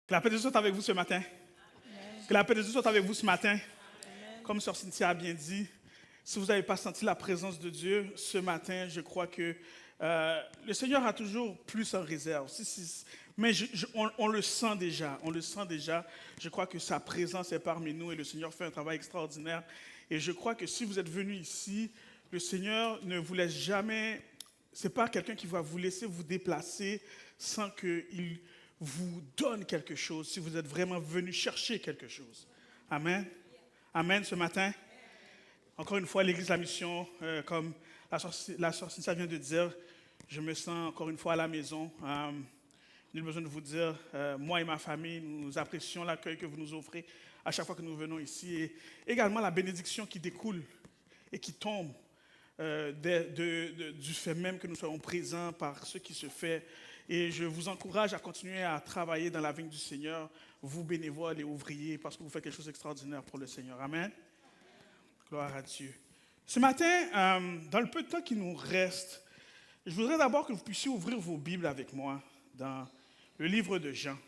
Que la paix de Dieu soit avec vous ce matin. Que la paix de Dieu soit avec vous ce matin. Comme Sœur Cynthia a bien dit, si vous n'avez pas senti la présence de Dieu ce matin, je crois que le Seigneur a toujours plus en réserve. Mais on le sent déjà, on le sent déjà. Je crois que sa présence est parmi nous et le Seigneur fait un travail extraordinaire. Et je crois que si vous êtes venus ici, le Seigneur ne vous laisse jamais. Ce n'est pas quelqu'un qui va vous laisser vous déplacer sans qu'il vous donne quelque chose, si vous êtes vraiment venu chercher quelque chose. Amen. Amen ce matin. Encore une fois, l'Église La Mission, comme la sœur Cynthia vient de dire, je me sens encore une fois à la maison. Nul besoin de vous dire, moi et ma famille, nous apprécions l'accueil que vous nous offrez à chaque fois que nous venons ici. Et également la bénédiction qui découle et qui tombe du fait même que nous soyons présents par ce qui se fait. Et je vous encourage à continuer à travailler dans la vigne du Seigneur, vous bénévoles et ouvriers, parce que vous faites quelque chose d'extraordinaire pour le Seigneur. Amen. Gloire à Dieu. Ce matin, dans le peu de temps qui nous reste, je voudrais d'abord que vous puissiez ouvrir vos Bibles avec moi dans le livre de Jean.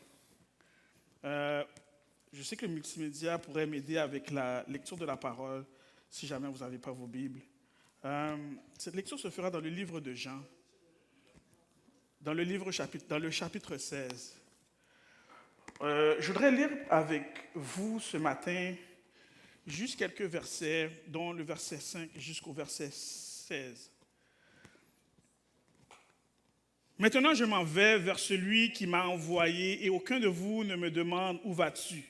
Je sais que le multimédia pourrait m'aider avec la lecture de la parole, si jamais vous n'avez pas vos Bibles. Cette lecture se fera dans le livre de Jean, dans le chapitre 16. Je voudrais lire avec vous ce matin juste quelques versets, dont le verset 5 jusqu'au verset 16. Maintenant, je m'en vais vers celui qui m'a envoyé et aucun de vous ne me demande où vas-tu.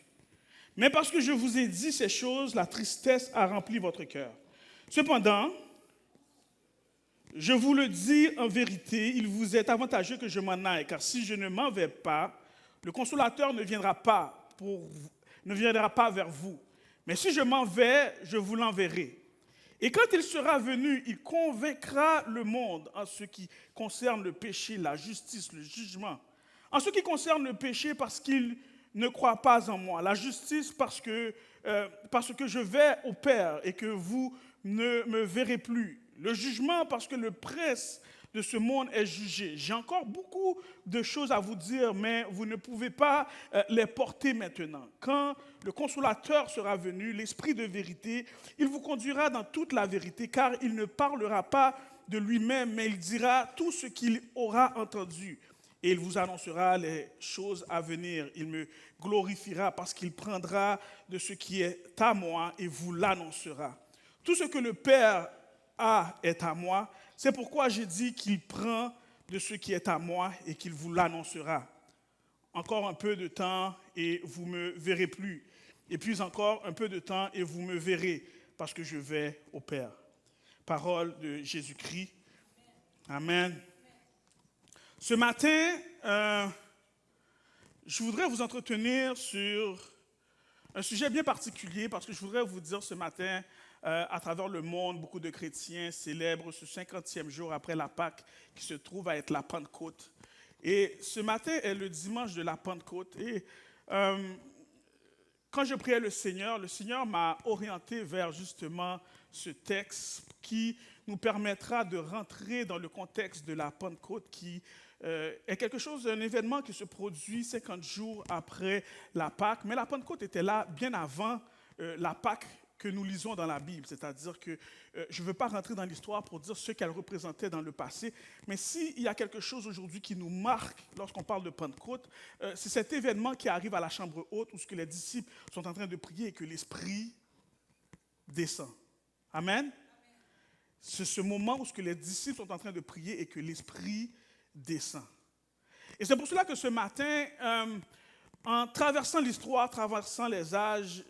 Mais parce que je vous ai dit ces choses, la tristesse a rempli votre cœur. Cependant, je vous le dis en vérité, il vous est avantageux que je m'en aille, car si je ne m'en vais pas, le consolateur ne viendra pas vers vous. Mais si je m'en vais, je vous l'enverrai. Et quand il sera venu, il convaincra le monde en ce qui concerne le péché, la justice, le jugement. En ce qui concerne le péché, parce qu'il ne croit pas en moi. La justice, parce que je vais au Père et que vous ne me verrez plus. Le jugement, parce que le prince de ce monde est jugé. J'ai encore beaucoup de choses à vous dire, mais vous ne pouvez pas les porter maintenant. Quand le consolateur sera venu, l'Esprit de vérité, il vous conduira dans toute la vérité, car il ne parlera pas de lui-même, mais il dira tout ce qu'il aura entendu. Et il vous annoncera les choses à venir. Il me glorifiera parce qu'il prendra de ce qui est à moi et vous l'annoncera. Tout ce que le Père a est à moi. C'est pourquoi j'ai dit qu'il prend de ce qui est à moi et qu'il vous l'annoncera. Encore un peu de temps et vous ne me verrez plus. Et puis encore un peu de temps et vous me verrez parce que je vais au Père. Parole de Jésus-Christ. Amen. Ce matin, je voudrais vous entretenir sur un sujet bien particulier parce que je voudrais vous dire ce matin, à travers le monde, beaucoup de chrétiens célèbrent ce 50e jour après la Pâque qui se trouve à être la Pentecôte. Et ce matin est le dimanche de la Pentecôte. Et quand je priais le Seigneur m'a orienté vers justement ce texte qui nous permettra de rentrer dans le contexte de la Pentecôte qui est quelque chose, un événement qui se produit 50 jours après la Pâque. Mais la Pentecôte était là bien avant la Pâque que nous lisons dans la Bible. C'est-à-dire que je ne veux pas rentrer dans l'histoire pour dire ce qu'elle représentait dans le passé, mais s'il y a quelque chose aujourd'hui qui nous marque lorsqu'on parle de Pentecôte, c'est cet événement qui arrive à la chambre haute où ce que les disciples sont en train de prier et que l'Esprit descend. Amen. C'est ce moment où ce que les disciples sont en train de prier et que l'Esprit descend. Et c'est pour cela que ce matin, en traversant l'histoire, traversant les âges,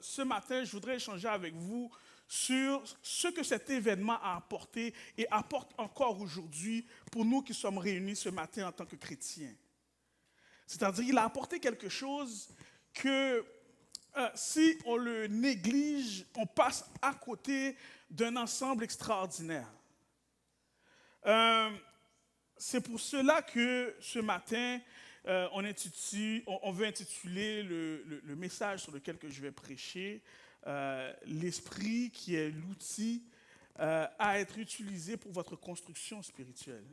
ce matin, je voudrais échanger avec vous sur ce que cet événement a apporté et apporte encore aujourd'hui pour nous qui sommes réunis ce matin en tant que chrétiens. C'est-à-dire qu'il a apporté quelque chose que si on le néglige, on passe à côté d'un ensemble extraordinaire. C'est pour cela que ce matin, on veut intituler le message sur lequel que je vais prêcher, l'esprit qui est l'outil à être utilisé pour votre construction spirituelle.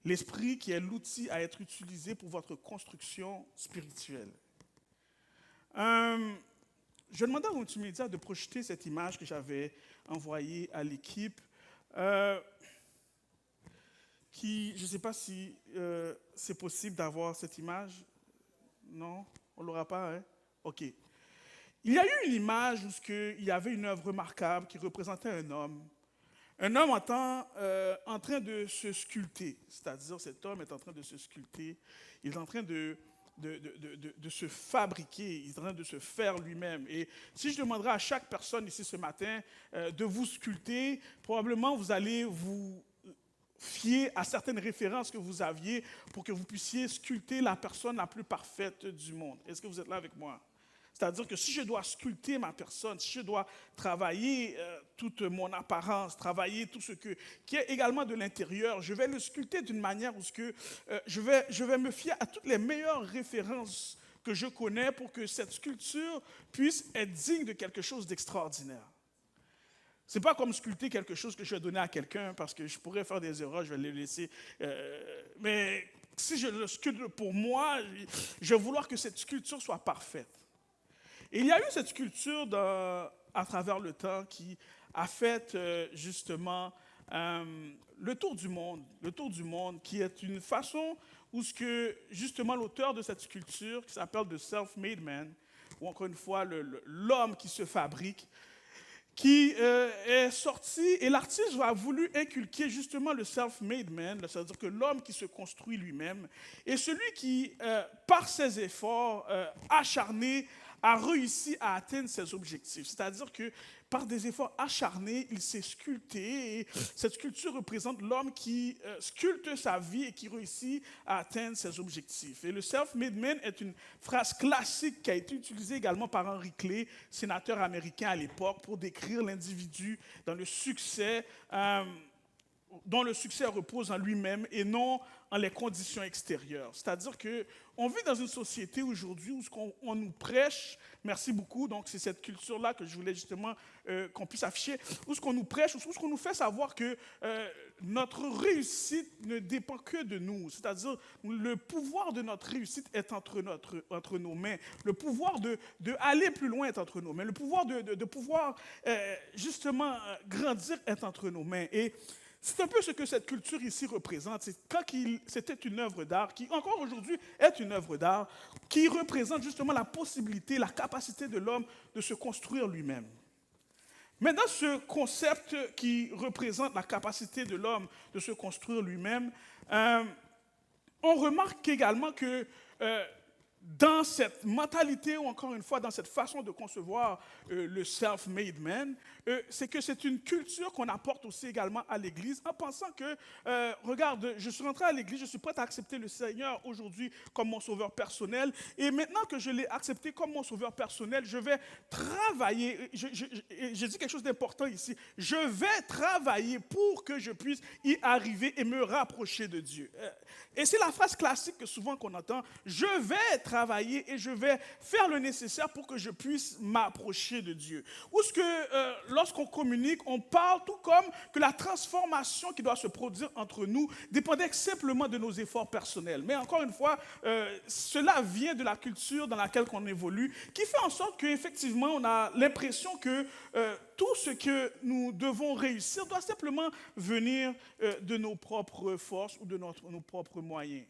L'esprit qui est l'outil à être utilisé pour votre construction spirituelle. Je demandais à Multimédia de projeter cette image que j'avais envoyée à l'équipe. Je ne sais pas si c'est possible d'avoir cette image. Non? On ne l'aura pas, hein? OK. Il y a eu une image où il y avait une œuvre remarquable qui représentait un homme. Un homme en train de se sculpter. C'est-à-dire, cet homme est en train de se sculpter. Il est en train de se fabriquer, il est en train de se faire lui-même. Et si je demanderais à chaque personne ici ce matin de vous sculpter, probablement vous allez vous fier à certaines références que vous aviez pour que vous puissiez sculpter la personne la plus parfaite du monde. Est-ce que vous êtes là avec moi? C'est-à-dire que si je dois sculpter ma personne, si je dois travailler toute mon apparence, travailler tout ce qui est également de l'intérieur, je vais le sculpter d'une manière où je vais me fier à toutes les meilleures références que je connais pour que cette sculpture puisse être digne de quelque chose d'extraordinaire. Ce n'est pas comme sculpter quelque chose que je vais donner à quelqu'un parce que je pourrais faire des erreurs, je vais le laisser. Mais si je le sculpte pour moi, je vais vouloir que cette sculpture soit parfaite. Et il y a eu cette sculpture à travers le temps qui a fait justement le tour du monde, qui est une façon où justement l'auteur de cette sculpture, qui s'appelle The Self-Made Man, ou encore une fois l'homme qui se fabrique, qui est sorti, et l'artiste a voulu inculquer justement le self-made man, c'est-à-dire que l'homme qui se construit lui-même, et celui qui, par ses efforts acharnés, a réussi à atteindre ses objectifs. C'est-à-dire que par des efforts acharnés, il s'est sculpté, et cette sculpture représente l'homme qui sculpte sa vie et qui réussit à atteindre ses objectifs. Et le self-made man est une phrase classique qui a été utilisée également par Henry Clay, sénateur américain à l'époque, pour décrire l'individu dont le succès repose en lui-même et non en les conditions extérieures. C'est-à-dire qu'on vit dans une société aujourd'hui où on nous prêche, merci beaucoup, donc c'est cette culture-là que je voulais justement qu'on puisse afficher, où ce qu'on nous prêche, où ce qu'on nous fait savoir que notre réussite ne dépend que de nous. C'est-à-dire le pouvoir de notre réussite est entre nos mains. Le pouvoir de aller plus loin est entre nos mains. Le pouvoir de pouvoir justement grandir est entre nos mains. Et c'est un peu ce que cette culture ici représente. C'était une œuvre d'art, qui encore aujourd'hui est une œuvre d'art, qui représente justement la possibilité, la capacité de l'homme de se construire lui-même. Mais dans ce concept qui représente la capacité de l'homme de se construire lui-même, on remarque également que dans cette mentalité, ou encore une fois, dans cette façon de concevoir le self-made man, c'est que c'est une culture qu'on apporte aussi également à l'Église en pensant que, regarde, je suis rentré à l'Église, je suis prêt à accepter le Seigneur aujourd'hui comme mon sauveur personnel, et maintenant que je l'ai accepté comme mon sauveur personnel, je vais travailler, j'ai dit quelque chose d'important ici, je vais travailler pour que je puisse y arriver et me rapprocher de Dieu. Et c'est la phrase classique que souvent qu'on entend, je vais travailler et je vais faire le nécessaire pour que je puisse m'approcher de Dieu. Ou ce que lorsqu'on communique, on parle tout comme que la transformation qui doit se produire entre nous dépendait simplement de nos efforts personnels. Mais encore une fois, cela vient de la culture dans laquelle on évolue, qui fait en sorte qu'effectivement, on a l'impression que tout ce que nous devons réussir doit simplement venir de nos propres forces ou de nos propres moyens.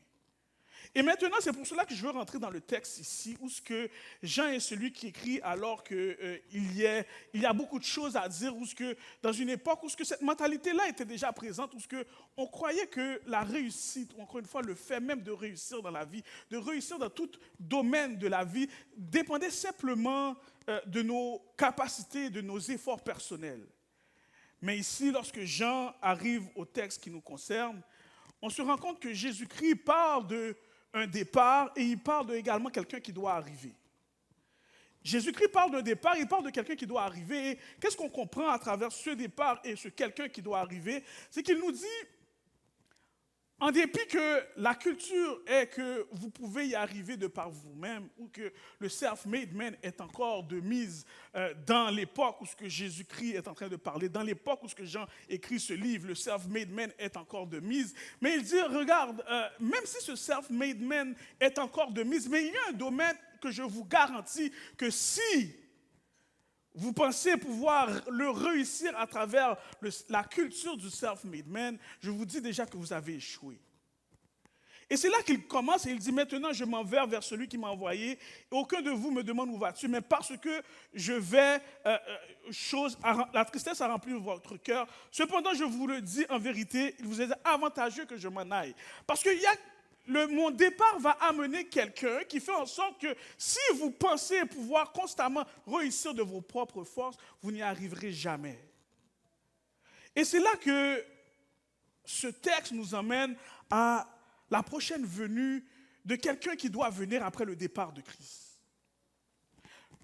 Et maintenant, c'est pour cela que je veux rentrer dans le texte ici, où ce que Jean est celui qui écrit alors qu'il y a beaucoup de choses à dire, où ce que, dans une époque où ce que cette mentalité-là était déjà présente, où ce que on croyait que la réussite, ou encore une fois le fait même de réussir dans la vie, de réussir dans tout domaine de la vie, dépendait simplement de nos capacités, de nos efforts personnels. Mais ici, lorsque Jean arrive au texte qui nous concerne, on se rend compte que Jésus-Christ parle d'un départ et il parle également de quelqu'un qui doit arriver. Jésus-Christ parle d'un départ, il parle de quelqu'un qui doit arriver. Et qu'est-ce qu'on comprend à travers ce départ et ce quelqu'un qui doit arriver? C'est qu'il nous dit, En dépit que la culture est que vous pouvez y arriver de par vous-même ou que le self-made man est encore de mise dans l'époque où ce que Jésus-Christ est en train de parler, dans l'époque où ce que Jean écrit ce livre, le self-made man est encore de mise. Mais il dit, regarde, même si ce self-made man est encore de mise, mais il y a un domaine que je vous garantis que si vous pensez pouvoir le réussir à travers la culture du self-made man, je vous dis déjà que vous avez échoué. Et c'est là qu'il commence et il dit, maintenant je m'en vais vers celui qui m'a envoyé. Et aucun de vous me demande où vas-tu, mais parce que je vais, la tristesse a rempli votre cœur. Cependant, je vous le dis en vérité, il vous est avantageux que je m'en aille. Parce qu'il y a mon départ va amener quelqu'un qui fait en sorte que si vous pensez pouvoir constamment réussir de vos propres forces, vous n'y arriverez jamais. Et c'est là que ce texte nous emmène à la prochaine venue de quelqu'un qui doit venir après le départ de Christ.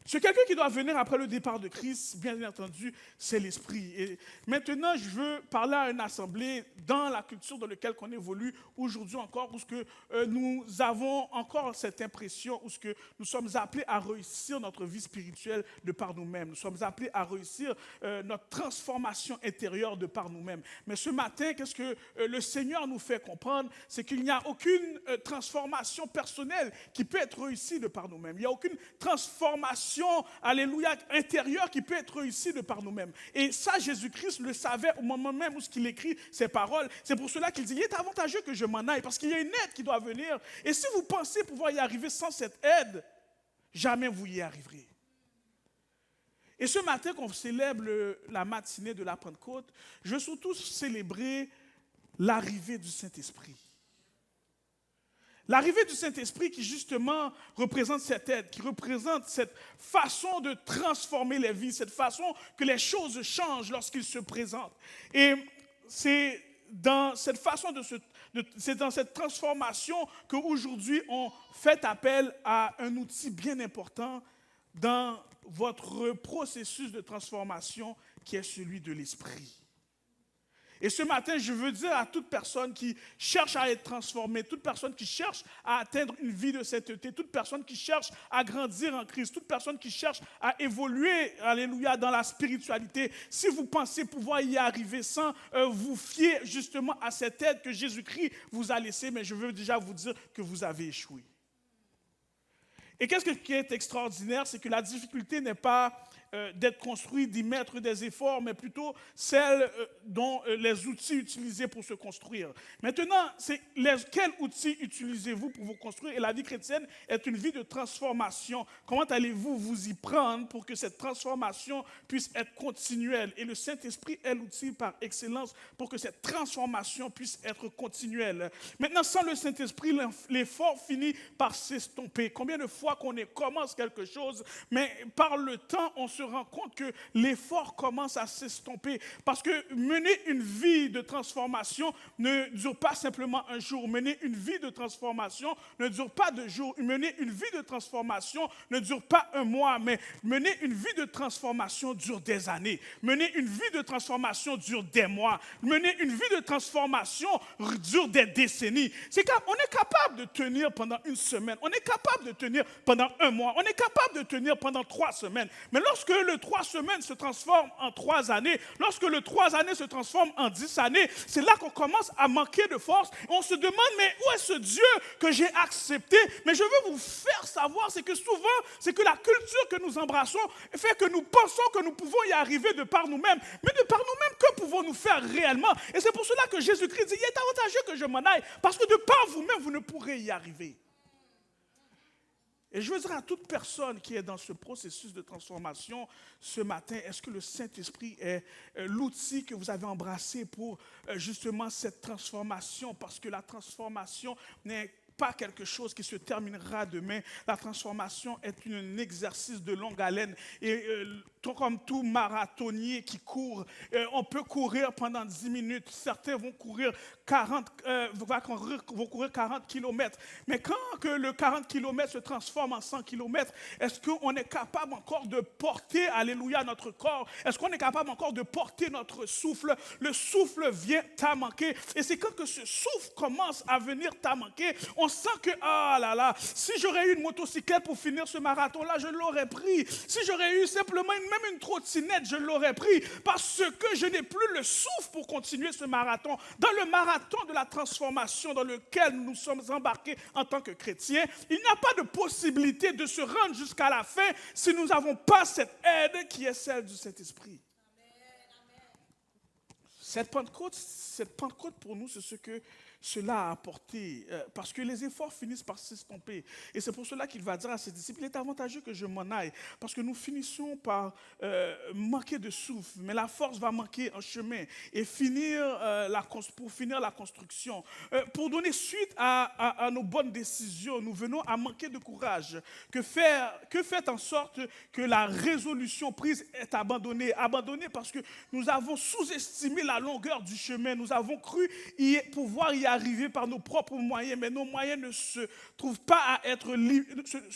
Ce quelqu'un qui doit venir après le départ de Christ, bien entendu, c'est l'Esprit. Et maintenant, je veux parler à une assemblée dans la culture dans laquelle on évolue aujourd'hui encore, où ce que, nous avons encore cette impression, où ce que nous sommes appelés à réussir notre vie spirituelle de par nous-mêmes. Nous sommes appelés à réussir notre transformation intérieure de par nous-mêmes. Mais ce matin, qu'est-ce que le Seigneur nous fait comprendre? C'est qu'il n'y a aucune transformation personnelle qui peut être réussie de par nous-mêmes. Il n'y a aucune transformation, alléluia, intérieure qui peut être réussie de par nous-mêmes. Et ça, Jésus-Christ le savait au moment même où il écrit ces paroles. C'est pour cela qu'il dit, il est avantageux que je m'en aille, parce qu'il y a une aide qui doit venir. Et si vous pensez pouvoir y arriver sans cette aide, jamais vous y arriverez. Et ce matin, qu'on célèbre la matinée de la Pentecôte, je veux surtout célébrer l'arrivée du Saint-Esprit. L'arrivée du Saint-Esprit qui justement représente cette aide, qui représente cette façon de transformer les vies, cette façon que les choses changent lorsqu'il se présente. Et c'est dans cette façon c'est dans cette transformation qu'aujourd'hui on fait appel à un outil bien important dans votre processus de transformation qui est celui de l'Esprit. Et ce matin, je veux dire à toute personne qui cherche à être transformée, toute personne qui cherche à atteindre une vie de sainteté, toute personne qui cherche à grandir en Christ, toute personne qui cherche à évoluer, alléluia, dans la spiritualité, si vous pensez pouvoir y arriver sans vous fier justement à cette aide que Jésus-Christ vous a laissée, mais je veux déjà vous dire que vous avez échoué. Et qu'est-ce qui est extraordinaire, c'est que la difficulté n'est pas d'être construit, d'y mettre des efforts, mais plutôt celle dont les outils utilisés pour se construire. Maintenant, quels outils utilisez-vous pour vous construire? Et la vie chrétienne est une vie de transformation. Comment allez-vous vous y prendre pour que cette transformation puisse être continuelle? Et le Saint-Esprit est l'outil par excellence pour que cette transformation puisse être continuelle. Maintenant, sans le Saint-Esprit, l'effort finit par s'estomper. Combien de fois qu'on commence quelque chose, mais par le temps, on se rend compte que l'effort commence à s'estomper. Parce que mener une vie de transformation ne dure pas simplement un jour. Mener une vie de transformation ne dure pas 2 jours. Mener une vie de transformation ne dure pas 1 mois, mais mener une vie de transformation dure des années. Mener une vie de transformation dure des mois. Mener une vie de transformation dure des décennies. On est capable de tenir pendant 1 semaine. On est capable de tenir pendant 1 mois. On est capable de tenir pendant 3 semaines. Mais lorsque le 3 semaines se transforme en 3 années, lorsque le 3 années se transforme en 10 années, c'est là qu'on commence à manquer de force. On se demande, mais où est ce Dieu que j'ai accepté? Mais je veux vous faire savoir, c'est que souvent, c'est que la culture que nous embrassons fait que nous pensons que nous pouvons y arriver de par nous-mêmes. Mais de par nous-mêmes, que pouvons-nous faire réellement? Et c'est pour cela que Jésus-Christ dit, il est avantageux que je m'en aille, parce que de par vous-même, vous ne pourrez y arriver. Et je veux dire à toute personne qui est dans ce processus de transformation ce matin, est-ce que le Saint-Esprit est l'outil que vous avez embrassé pour justement cette transformation? Parce que la transformation n'est pas quelque chose qui se terminera demain. La transformation est un exercice de longue haleine. Et comme tout marathonnier qui court, on peut courir pendant 10 minutes. Certains vont courir 40 kilomètres. Mais quand que le 40 kilomètres se transforme en 100 kilomètres, est-ce qu'on est capable encore de porter, alléluia, notre corps? Est-ce qu'on est capable encore de porter notre souffle? Le souffle vient t'à manquer. Et c'est quand que ce souffle commence à venir t'à manquer, on sent que, ah là là, si j'aurais eu une motocyclette pour finir ce marathon-là, je l'aurais pris. Si j'aurais eu simplement même une trottinette, je l'aurais pris. Parce que je n'ai plus le souffle pour continuer ce marathon. Dans le marathon de la transformation dans lequel nous sommes embarqués en tant que chrétiens, il n'y a pas de possibilité de se rendre jusqu'à la fin si nous n'avons pas cette aide qui est celle du Saint-Esprit. Cette Pentecôte pour nous, c'est ce que cela a apporté, parce que les efforts finissent par s'estomper. Et c'est pour cela qu'il va dire à ses disciples, il est avantageux que je m'en aille, parce que nous finissons par manquer de souffle, mais la force va manquer en chemin. Et pour finir la construction, pour donner suite à nos bonnes décisions, nous venons à manquer de courage. Que fait en sorte que la résolution prise est abandonnée? Abandonnée parce que nous avons sous-estimé la longueur du chemin, nous avons cru pouvoir y arriver par nos propres moyens, mais nos moyens ne se trouvent pas à être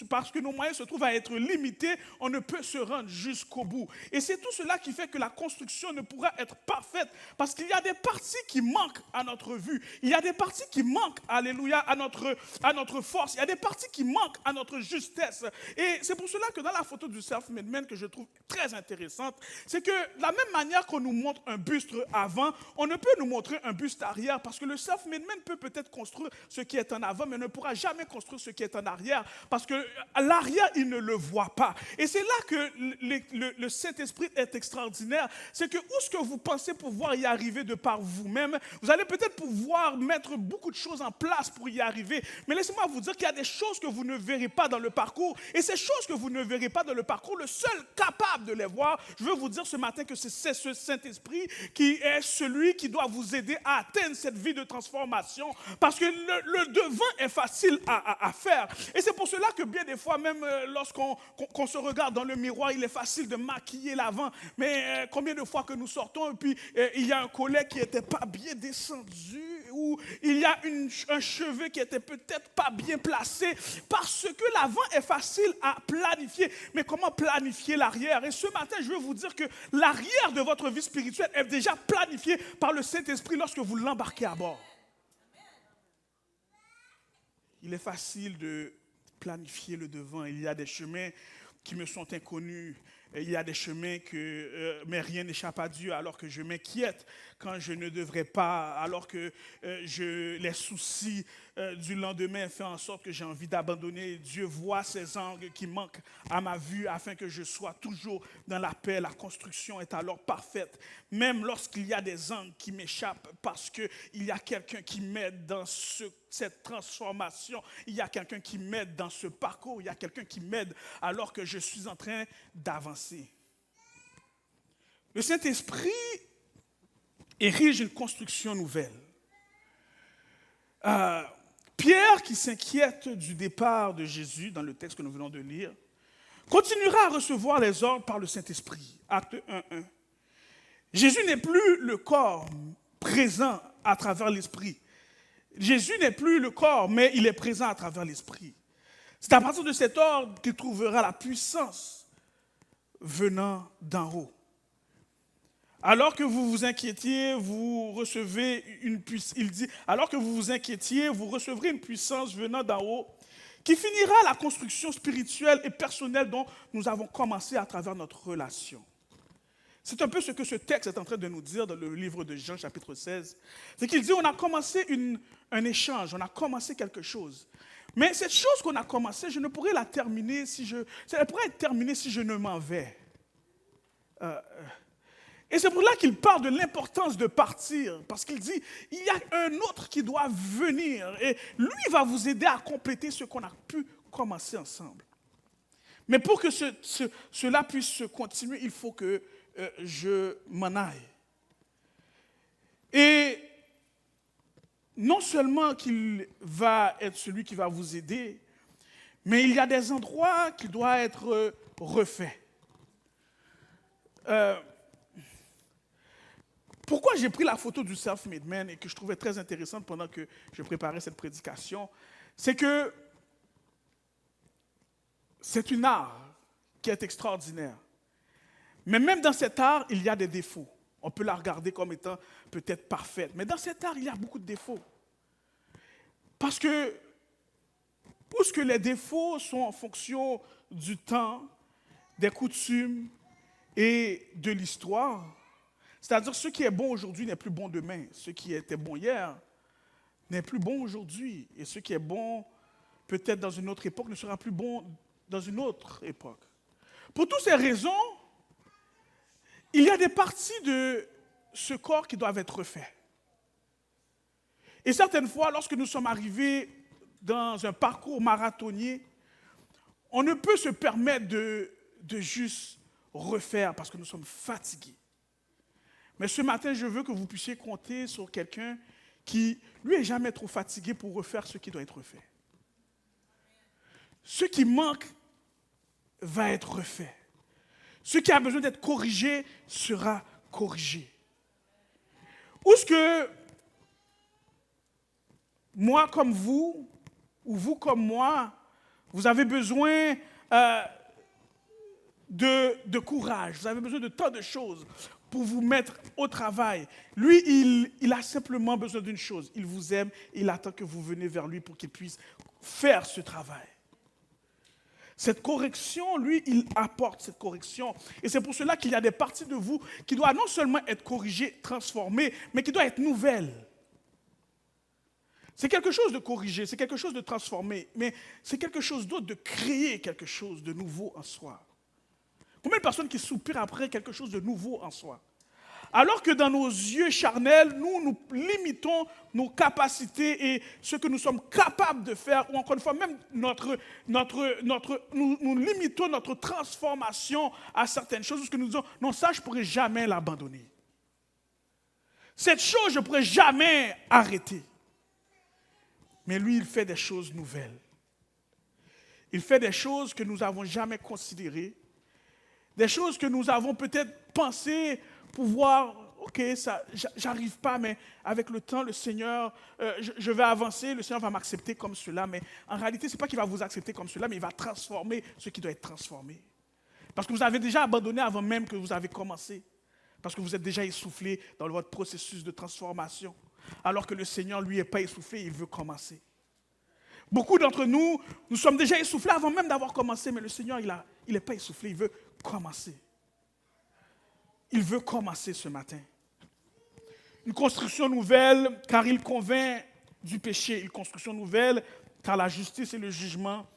parce que nos moyens se trouvent à être limités, on ne peut se rendre jusqu'au bout. Et c'est tout cela qui fait que la construction ne pourra être parfaite, parce qu'il y a des parties qui manquent à notre vue, il y a des parties qui manquent, alléluia, à notre force, il y a des parties qui manquent à notre justesse. Et c'est pour cela que dans la photo du self-made man que je trouve très intéressante, c'est que de la même manière qu'on nous montre un buste avant, on ne peut nous montrer un buste arrière, parce que le self-made man peut peut-être construire ce qui est en avant, mais ne pourra jamais construire ce qui est en arrière, parce que à l'arrière, il ne le voit pas. Et c'est là que le Saint-Esprit est extraordinaire. C'est que où est-ce que vous pensez pouvoir y arriver de par vous-même, vous allez peut-être pouvoir mettre beaucoup de choses en place pour y arriver, mais laissez-moi vous dire qu'il y a des choses que vous ne verrez pas dans le parcours, et ces choses que vous ne verrez pas dans le parcours, le seul capable de les voir, je veux vous dire ce matin que c'est ce Saint-Esprit qui est celui qui doit vous aider à atteindre cette vie de transformation, parce que le devant est facile à faire. Et c'est pour cela que bien des fois, même lorsqu'on se regarde dans le miroir, il est facile de maquiller l'avant. Mais combien de fois que nous sortons et puis il y a un collet qui n'était pas bien descendu, ou il y a un cheveu qui n'était peut-être pas bien placé, parce que l'avant est facile à planifier. Mais comment planifier l'arrière? Et ce matin, je veux vous dire que l'arrière de votre vie spirituelle est déjà planifié par le Saint-Esprit lorsque vous l'embarquez à bord. Il est facile de planifier le devant. Il y a des chemins qui me sont inconnus. Il y a des chemins mais rien n'échappe à Dieu, alors que je m'inquiète quand je ne devrais pas, alors que les soucis du lendemain font en sorte que j'ai envie d'abandonner. Dieu voit ces angles qui manquent à ma vue afin que je sois toujours dans la paix. La construction est alors parfaite, même lorsqu'il y a des angles qui m'échappent, parce qu'il y a quelqu'un qui m'aide dans cette transformation, il y a quelqu'un qui m'aide dans ce parcours, il y a quelqu'un qui m'aide alors que je suis en train d'avancer. Le Saint-Esprit érige une construction nouvelle. Pierre, qui s'inquiète du départ de Jésus dans le texte que nous venons de lire, continuera à recevoir les ordres par le Saint-Esprit. Acte 1:1. Jésus n'est plus le corps présent à travers l'Esprit. Jésus n'est plus le corps, mais il est présent à travers l'Esprit. C'est à partir de cet ordre qu'il trouvera la puissance venant d'en haut. Alors que vous vous inquiétiez, vous recevez une puissance. Il dit, alors que vous vous inquiétiez, vous recevrez une puissance venant d'en haut qui finira la construction spirituelle et personnelle dont nous avons commencé à travers notre relation. C'est un peu ce que ce texte est en train de nous dire dans le livre de Jean, chapitre 16. C'est qu'il dit, on a commencé un échange, on a commencé quelque chose. Mais cette chose qu'on a commencée, je ne pourrais la terminer elle pourrait être terminée si je ne m'en vais. Et c'est pour là qu'il parle de l'importance de partir, parce qu'il dit, il y a un autre qui doit venir, et lui va vous aider à compléter ce qu'on a pu commencer ensemble. Mais pour que cela puisse se continuer, il faut que je m'en aille. Et non seulement qu'il va être celui qui va vous aider, mais il y a des endroits qui doivent être refaits. Pourquoi j'ai pris la photo du self-made man et que je trouvais très intéressante pendant que je préparais cette prédication, c'est que c'est une art qui est extraordinaire. Mais même dans cet art, il y a des défauts. On peut la regarder comme étant peut-être parfaite. Mais dans cet art, il y a beaucoup de défauts. Parce que, où est-ce que les défauts sont en fonction du temps, des coutumes et de l'histoire? C'est-à-dire, ce qui est bon aujourd'hui n'est plus bon demain. Ce qui était bon hier n'est plus bon aujourd'hui. Et ce qui est bon peut-être dans une autre époque ne sera plus bon dans une autre époque. Pour toutes ces raisons, il y a des parties de ce corps qui doivent être refaits. Et certaines fois, lorsque nous sommes arrivés dans un parcours marathonnier, on ne peut se permettre de juste refaire parce que nous sommes fatigués. Mais ce matin, je veux que vous puissiez compter sur quelqu'un qui, lui, n'est jamais trop fatigué pour refaire ce qui doit être refait. Ce qui manque va être refait. Ce qui a besoin d'être corrigé sera corrigé. Ou est-ce que moi comme vous, ou vous comme moi, vous avez besoin de courage, vous avez besoin de tant de choses pour vous mettre au travail. Lui, il a simplement besoin d'une chose. Il vous aime et il attend que vous veniez vers lui pour qu'il puisse faire ce travail. Cette correction, lui, il apporte cette correction. Et c'est pour cela qu'il y a des parties de vous qui doivent non seulement être corrigées, transformées, mais qui doivent être nouvelles. C'est quelque chose de corriger, c'est quelque chose de transformer, mais c'est quelque chose d'autre de créer quelque chose de nouveau en soi. Combien de personnes qui soupirent après quelque chose de nouveau en soi? Alors que dans nos yeux charnels, nous limitons nos capacités et ce que nous sommes capables de faire, ou encore une fois, même nous limitons notre transformation à certaines choses, parce que nous disons, non, ça, je ne pourrais jamais l'abandonner. Cette chose, je ne pourrais jamais arrêter. Mais lui, il fait des choses nouvelles. Il fait des choses que nous n'avons jamais considérées, des choses que nous avons peut-être pensé pouvoir, ok, ça, j'arrive pas, mais avec le temps, le Seigneur, je vais avancer, le Seigneur va m'accepter comme cela, mais en réalité, ce n'est pas qu'il va vous accepter comme cela, mais il va transformer ce qui doit être transformé. Parce que vous avez déjà abandonné avant même que vous avez commencé, parce que vous êtes déjà essoufflé dans votre processus de transformation, alors que le Seigneur, lui, n'est pas essoufflé, il veut commencer. Beaucoup d'entre nous, nous sommes déjà essoufflés avant même d'avoir commencé, mais le Seigneur, il n'est pas essoufflé, il veut commencer. Il veut commencer ce matin. Une construction nouvelle, car il convainc du péché. Une construction nouvelle, car la justice et le jugement,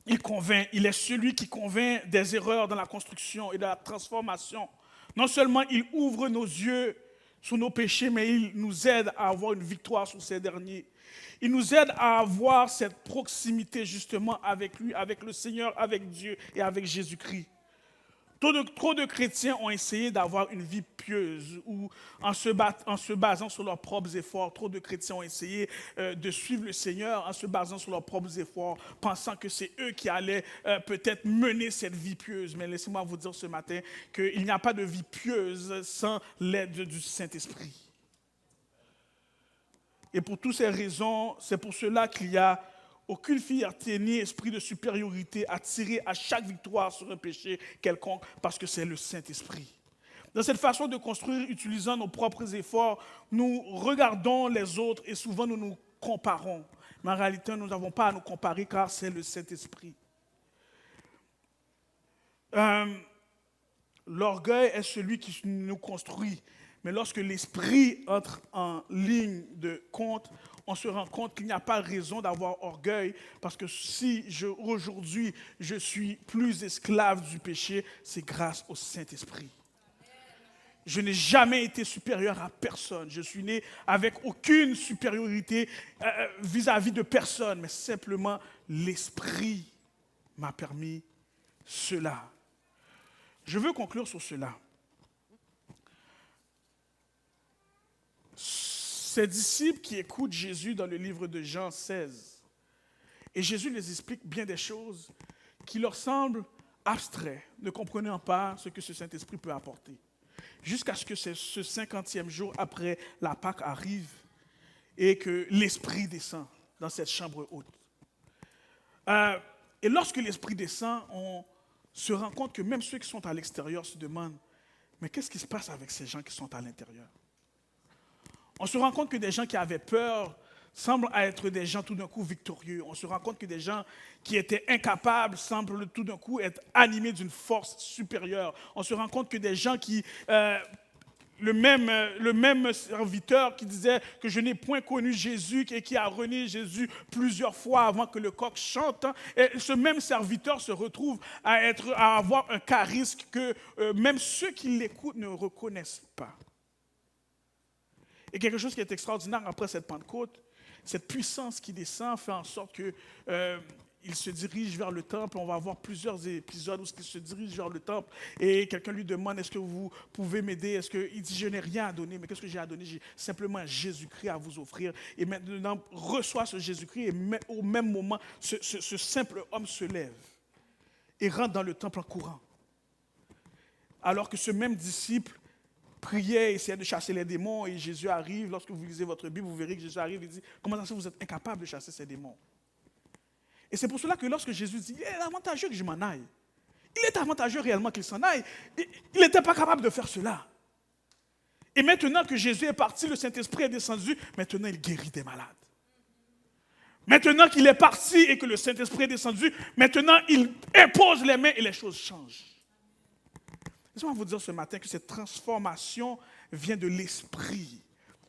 il convainc. Il est celui qui convainc des erreurs dans la construction et de la transformation. Non seulement il ouvre nos yeux sur nos péchés, mais il nous aide à avoir une victoire sur ces derniers. Il nous aide à avoir cette proximité justement avec lui, avec le Seigneur, avec Dieu et avec Jésus-Christ. Trop de chrétiens ont essayé d'avoir une vie pieuse ou en se basant sur leurs propres efforts. Trop de chrétiens ont essayé de suivre le Seigneur en se basant sur leurs propres efforts, pensant que c'est eux qui allaient peut-être mener cette vie pieuse. Mais laissez-moi vous dire ce matin qu'il n'y a pas de vie pieuse sans l'aide du Saint-Esprit. Et pour toutes ces raisons, c'est pour cela qu'il n'y a aucune fierté ni esprit de supériorité à tirer à chaque victoire sur un péché quelconque, parce que c'est le Saint-Esprit. Dans cette façon de construire, utilisant nos propres efforts, nous regardons les autres et souvent nous nous comparons. Mais en réalité, nous n'avons pas à nous comparer car c'est le Saint-Esprit. L'orgueil est celui qui nous construit. Mais lorsque l'esprit entre en ligne de compte, on se rend compte qu'il n'y a pas raison d'avoir orgueil, parce que si aujourd'hui je suis plus esclave du péché, c'est grâce au Saint-Esprit. Je n'ai jamais été supérieur à personne. Je suis né avec aucune supériorité vis-à-vis de personne, mais simplement l'Esprit m'a permis cela. Je veux conclure sur cela. ces disciples qui écoutent Jésus dans le livre de Jean 16. Et Jésus les explique bien des choses qui leur semblent abstraits, ne comprenant pas ce que ce Saint-Esprit peut apporter. Jusqu'à ce que ce 50e jour après la Pâque arrive et que l'Esprit descend dans cette chambre haute. Et lorsque l'Esprit descend, on se rend compte que même ceux qui sont à l'extérieur se demandent « Mais qu'est-ce qui se passe avec ces gens qui sont à l'intérieur ?» On se rend compte que des gens qui avaient peur semblent être des gens tout d'un coup victorieux. On se rend compte que des gens qui étaient incapables semblent tout d'un coup être animés d'une force supérieure. On se rend compte que des gens qui... le même serviteur qui disait que je n'ai point connu Jésus et qui a renié Jésus plusieurs fois avant que le coq chante, et ce même serviteur se retrouve à avoir un charisme que même ceux qui l'écoutent ne reconnaissent pas. Et quelque chose qui est extraordinaire après cette Pentecôte, cette puissance qui descend fait en sorte qu'il se dirige vers le temple. On va avoir plusieurs épisodes où il se dirige vers le temple et quelqu'un lui demande « Est-ce que vous pouvez m'aider ?» Il dit « Je n'ai rien à donner, mais qu'est-ce que j'ai à donner? J'ai simplement Jésus-Christ à vous offrir. » Et maintenant, reçoit ce Jésus-Christ et au même moment, ce simple homme se lève et rentre dans le temple en courant. Alors que ce même disciple priait, essayait de chasser les démons et Jésus arrive. Lorsque vous lisez votre Bible, vous verrez que Jésus arrive et dit « Comment ça se fait que vous êtes incapable de chasser ces démons ?» Et c'est pour cela que lorsque Jésus dit « Il est avantageux que je m'en aille », il est avantageux réellement qu'il s'en aille. Il n'était pas capable de faire cela. Et maintenant que Jésus est parti, le Saint-Esprit est descendu, maintenant il guérit des malades. Maintenant qu'il est parti et que le Saint-Esprit est descendu, maintenant il impose les mains et les choses changent. Laissez-moi vous dire ce matin que cette transformation vient de l'Esprit.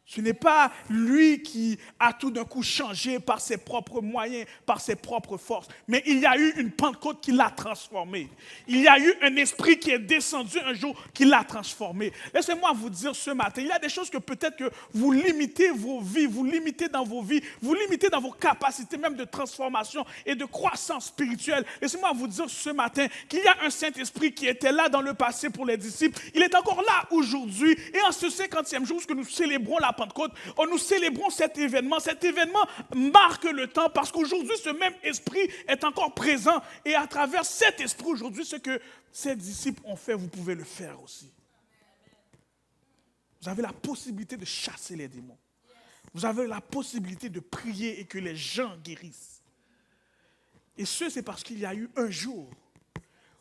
Ce n'est pas lui qui a tout d'un coup changé par ses propres moyens, par ses propres forces, mais il y a eu une Pentecôte qui l'a transformé. Il y a eu un esprit qui est descendu un jour qui l'a transformé. Laissez-moi vous dire ce matin, il y a des choses que peut-être que vous limitez vos vies, vous limitez dans vos vies, vous limitez dans vos capacités même de transformation et de croissance spirituelle. Laissez-moi vous dire ce matin qu'il y a un Saint-Esprit qui était là dans le passé pour les disciples. Il est encore là aujourd'hui et en ce 50e jour que nous célébrons la Pentecôte, nous célébrons cet événement. Cet événement marque le temps parce qu'aujourd'hui, ce même esprit est encore présent. Et à travers cet esprit aujourd'hui, ce que ces disciples ont fait, vous pouvez le faire aussi. Vous avez la possibilité de chasser les démons. Vous avez la possibilité de prier et que les gens guérissent. Et c'est parce qu'il y a eu un jour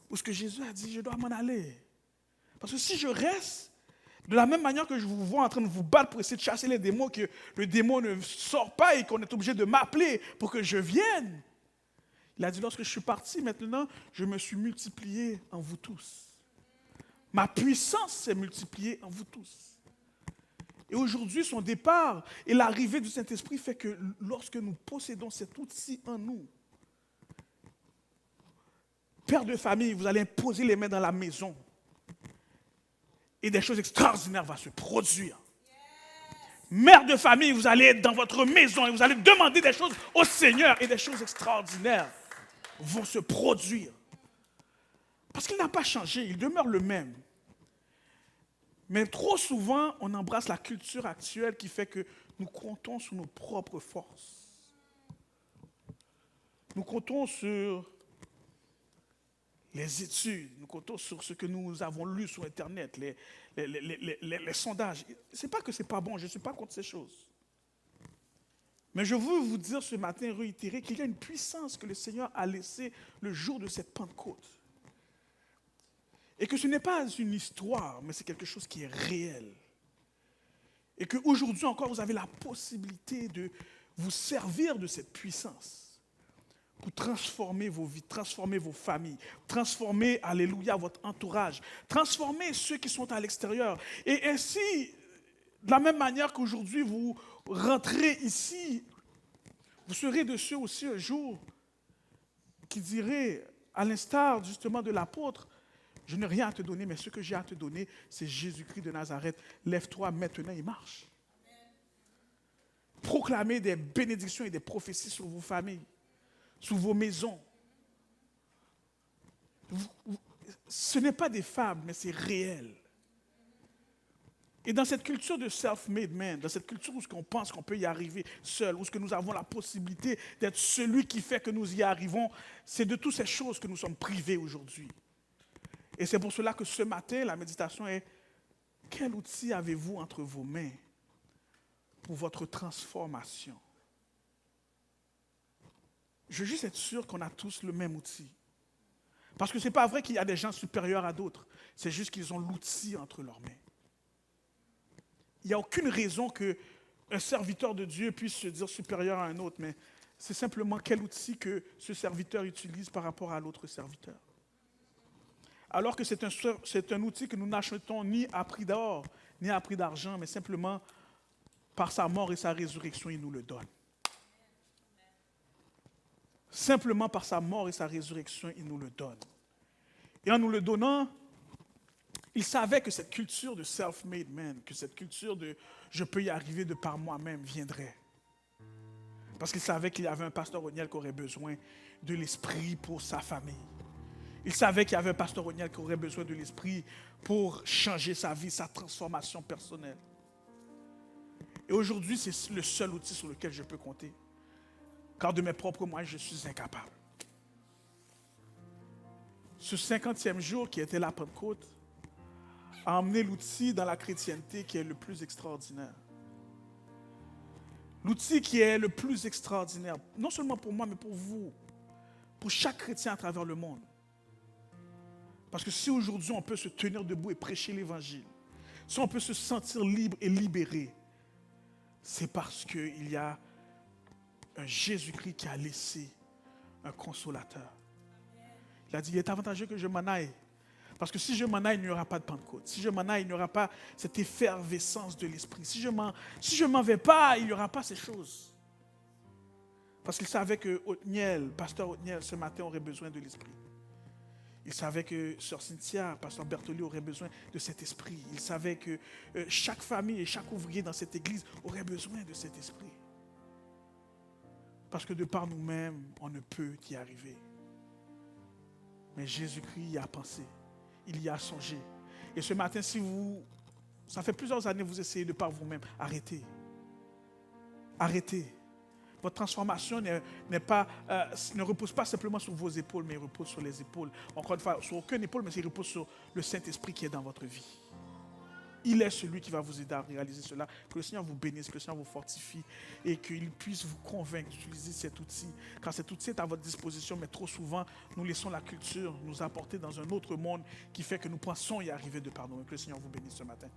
où ce que Jésus a dit, je dois m'en aller. Parce que si je reste, de la même manière que je vous vois en train de vous battre pour essayer de chasser les démons, que le démon ne sort pas et qu'on est obligé de m'appeler pour que je vienne. Il a dit, lorsque je suis parti, maintenant, je me suis multiplié en vous tous. Ma puissance s'est multipliée en vous tous. Et aujourd'hui, son départ et l'arrivée du Saint-Esprit fait que lorsque nous possédons cet outil en nous, père de famille, vous allez imposer les mains dans la maison. Et des choses extraordinaires vont se produire. Mère de famille, vous allez être dans votre maison et vous allez demander des choses au Seigneur et des choses extraordinaires vont se produire. Parce qu'il n'a pas changé, il demeure le même. Mais trop souvent, on embrasse la culture actuelle qui fait que nous comptons sur nos propres forces. Nous comptons sur les études, nous comptons sur ce que nous avons lu sur Internet, les sondages. Ce n'est pas que ce n'est pas bon, je ne suis pas contre ces choses. Mais je veux vous dire ce matin, réitérer qu'il y a une puissance que le Seigneur a laissée le jour de cette Pentecôte. Et que ce n'est pas une histoire, mais c'est quelque chose qui est réel. Et qu'aujourd'hui encore, vous avez la possibilité de vous servir de cette puissance pour transformer vos vies, transformer vos familles, transformer, alléluia, votre entourage, transformer ceux qui sont à l'extérieur. Et ainsi, de la même manière qu'aujourd'hui vous rentrez ici, vous serez de ceux aussi un jour qui diraient, à l'instar justement de l'apôtre, je n'ai rien à te donner, mais ce que j'ai à te donner, c'est Jésus-Christ de Nazareth. Lève-toi maintenant et marche. Proclamez des bénédictions et des prophéties sur vos familles, sur vos maisons. Ce n'est pas des fables, mais c'est réel. Et dans cette culture de self-made man, dans cette culture où on pense qu'on peut y arriver seul, où nous avons la possibilité d'être celui qui fait que nous y arrivons, c'est de toutes ces choses que nous sommes privés aujourd'hui. Et c'est pour cela que ce matin, la méditation est: quel outil avez-vous entre vos mains pour votre transformation? Je veux juste être sûr qu'on a tous le même outil. Parce que ce n'est pas vrai qu'il y a des gens supérieurs à d'autres. C'est juste qu'ils ont l'outil entre leurs mains. Il n'y a aucune raison qu'un serviteur de Dieu puisse se dire supérieur à un autre, mais c'est simplement quel outil que ce serviteur utilise par rapport à l'autre serviteur. Alors que c'est un outil que nous n'achetons ni à prix d'or, ni à prix d'argent, mais simplement par sa mort et sa résurrection, il nous le donne. Simplement par sa mort et sa résurrection, il nous le donne. Et en nous le donnant, il savait que cette culture de self-made man, que cette culture de « je peux y arriver de par moi-même » viendrait. Parce qu'il savait qu'il y avait un pasteur O'Neill qui aurait besoin de l'esprit pour sa famille. Il savait qu'il y avait un pasteur O'Neill qui aurait besoin de l'esprit pour changer sa vie, sa transformation personnelle. Et aujourd'hui, c'est le seul outil sur lequel je peux compter. Car de mes propres moyens, je suis incapable. Ce 50e jour qui était la Pentecôte a emmené l'outil dans la chrétienté qui est le plus extraordinaire. L'outil qui est le plus extraordinaire, non seulement pour moi, mais pour vous, pour chaque chrétien à travers le monde. Parce que si aujourd'hui on peut se tenir debout et prêcher l'Évangile, si on peut se sentir libre et libéré, c'est parce qu'il y a un Jésus-Christ qui a laissé un consolateur. Il a dit, il est avantageux que je m'en aille. Parce que si je m'en aille, il n'y aura pas de Pentecôte. Si je m'en aille, il n'y aura pas cette effervescence de l'esprit. Si je m'en vais pas, il n'y aura pas ces choses. Parce qu'il savait que pasteur O'Neill, ce matin, aurait besoin de l'esprit. Il savait que Sœur Cynthia, pasteur Bertoli, aurait besoin de cet esprit. Il savait que chaque famille et chaque ouvrier dans cette église aurait besoin de cet esprit. Parce que de par nous-mêmes, on ne peut y arriver. Mais Jésus-Christ y a pensé. Il y a songé. Et ce matin, ça fait plusieurs années que vous essayez de par vous-même, arrêtez. Arrêtez. Votre transformation ne repose pas simplement sur vos épaules, mais repose sur les épaules. Encore une fois, sur aucune épaule, mais il repose sur le Saint-Esprit qui est dans votre vie. Il est celui qui va vous aider à réaliser cela. Que le Seigneur vous bénisse, que le Seigneur vous fortifie et qu'il puisse vous convaincre d'utiliser cet outil. Car cet outil est à votre disposition, mais trop souvent, nous laissons la culture nous apporter dans un autre monde qui fait que nous pensons y arriver de par nous. Que le Seigneur vous bénisse ce matin.